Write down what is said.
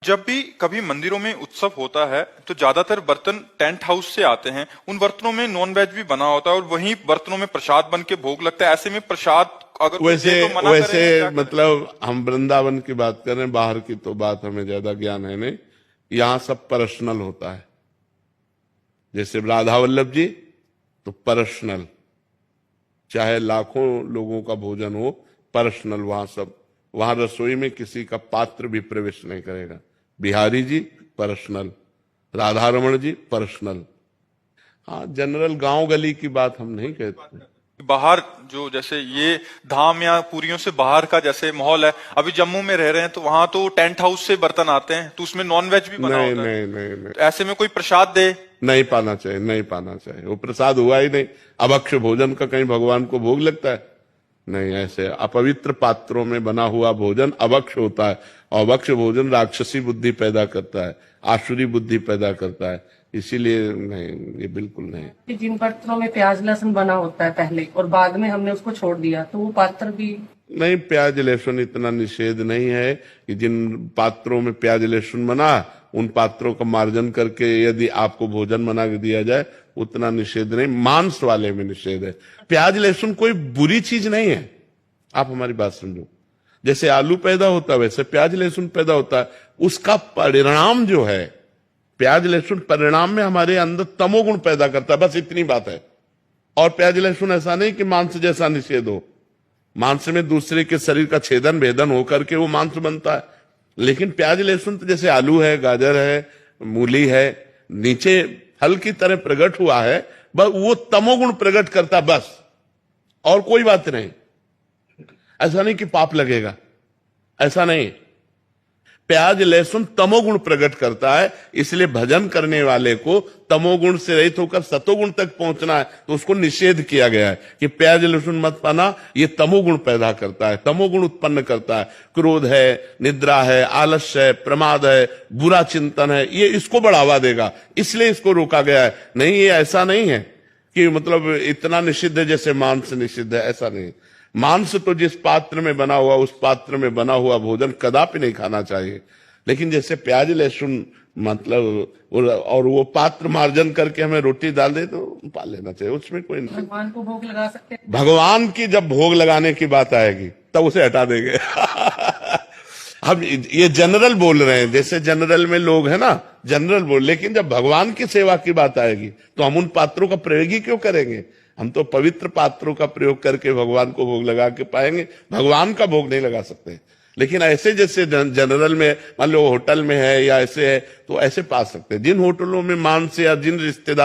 जब भी कभी मंदिरों में उत्सव होता है तो ज्यादातर बर्तन टेंट हाउस से आते हैं। उन बर्तनों में नॉन वेज भी बना होता है और वहीं बर्तनों में प्रसाद बन के भोग लगता है। ऐसे में प्रसाद अगर कोई वैसे दे तो मना वैसे करें या क्या करें? मतलब हम वृंदावन की बात करें, बाहर की तो बात हमें ज्यादा ज्ञान है नहीं। यहां सब पर्सनल होता है। जैसे राधा वल्लभ जी तो पर्सनल, चाहे लाखों लोगों का भोजन हो, पर्सनल वहां सब। वहां रसोई में किसी का पात्र भी प्रवेश नहीं करेगा। बिहारी जी पर्सनल, राधा रमण जी पर्सनल। हाँ, जनरल गांव गली की बात हम नहीं कहते। बाहर जो जैसे ये धाम या पुरियों से बाहर का जैसे माहौल है, अभी जम्मू में रह रहे हैं तो वहां तो टेंट हाउस से बर्तन आते हैं तो उसमें नॉन वेज भी बना नहीं होता है। नहीं नहीं नहीं, तो ऐसे में कोई प्रसाद दे? नहीं पाना चाहिए, नहीं पाना चाहिए। वो प्रसाद हुआ ही नहीं। अभक्ष्य भोजन का कहीं भगवान को भोग लगता है? नहीं। ऐसे अपवित्र पात्रों में बना हुआ भोजन अभक्ष्य होता है। और अभक्ष्य भोजन राक्षसी बुद्धि पैदा करता है, आसुरी बुद्धि पैदा करता है। इसीलिए नहीं, ये बिल्कुल नहीं। कि जिन बर्तनों में प्याज लहसुन बना होता है पहले और बाद में हमने उसको छोड़ दिया तो वो पात्र भी नहीं, प्याज लहसुन इतना निषेध नहीं है कि जिन पात्रों में प्याज लहसुन बना उन पात्रों का मार्जन करके यदि आपको भोजन बना के दिया जाए, उतना निषेध नहीं। मांस वाले में निषेध है। प्याज लहसुन कोई बुरी चीज नहीं है, आप हमारी बात समझो। जैसे आलू पैदा होता है वैसे प्याज लहसुन पैदा होता है। उसका परिणाम जो है, प्याज लहसुन परिणाम में हमारे अंदर तमोगुण पैदा करता है, बस इतनी बात है। और प्याज लहसुन ऐसा नहीं कि मांस जैसा निषेध हो। मांस में दूसरे के शरीर का छेदन भेदन होकर के वो मांस बनता है। लेकिन प्याज लहसुन तो जैसे आलू है, गाजर है, मूली है, नीचे फल की तरह प्रकट हुआ है, बस वो तमोगुण प्रकट करता, बस और कोई बात नहीं। ऐसा नहीं कि पाप लगेगा, ऐसा नहीं। प्याज लहसुन तमोगुण प्रकट करता है, इसलिए भजन करने वाले को तमोगुण से रहित होकर सतोगुण तक पहुंचना है, तो उसको निषेध किया गया है कि प्याज लहसुन मत पाना, ये तमोगुण पैदा करता है, तमोगुण उत्पन्न करता है। क्रोध है, निद्रा है, आलस्य है, प्रमाद है, बुरा चिंतन है, ये इसको बढ़ावा देगा, इसलिए इसको रोका गया है। नहीं, ये ऐसा नहीं है कि मतलब इतना निषिद्ध है जैसे मांस निषिद्ध है, ऐसा नहीं। मांस तो जिस पात्र में बना हुआ, उस पात्र में बना हुआ भोजन कदापि नहीं खाना चाहिए। लेकिन जैसे प्याज लहसुन मतलब और वो पात्र मार्जन करके हमें रोटी डाल दे तो पा लेना चाहिए, उसमें कोई नहीं। भगवान को भोग लगा सकते हैं। भगवान की जब भोग लगाने की बात आएगी तब उसे हटा देंगे। हम ये जनरल बोल रहे हैं, जैसे जनरल में लोग है ना, जनरल बोल। लेकिन जब भगवान की सेवा की बात आएगी तो हम उन पात्रों का प्रयोग ही क्यों करेंगे? हम तो पवित्र पात्रों का प्रयोग करके भगवान को भोग लगा के पाएंगे, भगवान का भोग नहीं लगा सकते। लेकिन ऐसे जैसे जनरल में मान लो होटल में है या ऐसे है तो ऐसे पा सकते हैं। जिन होटलों में मांस या जिन रिश्तेदार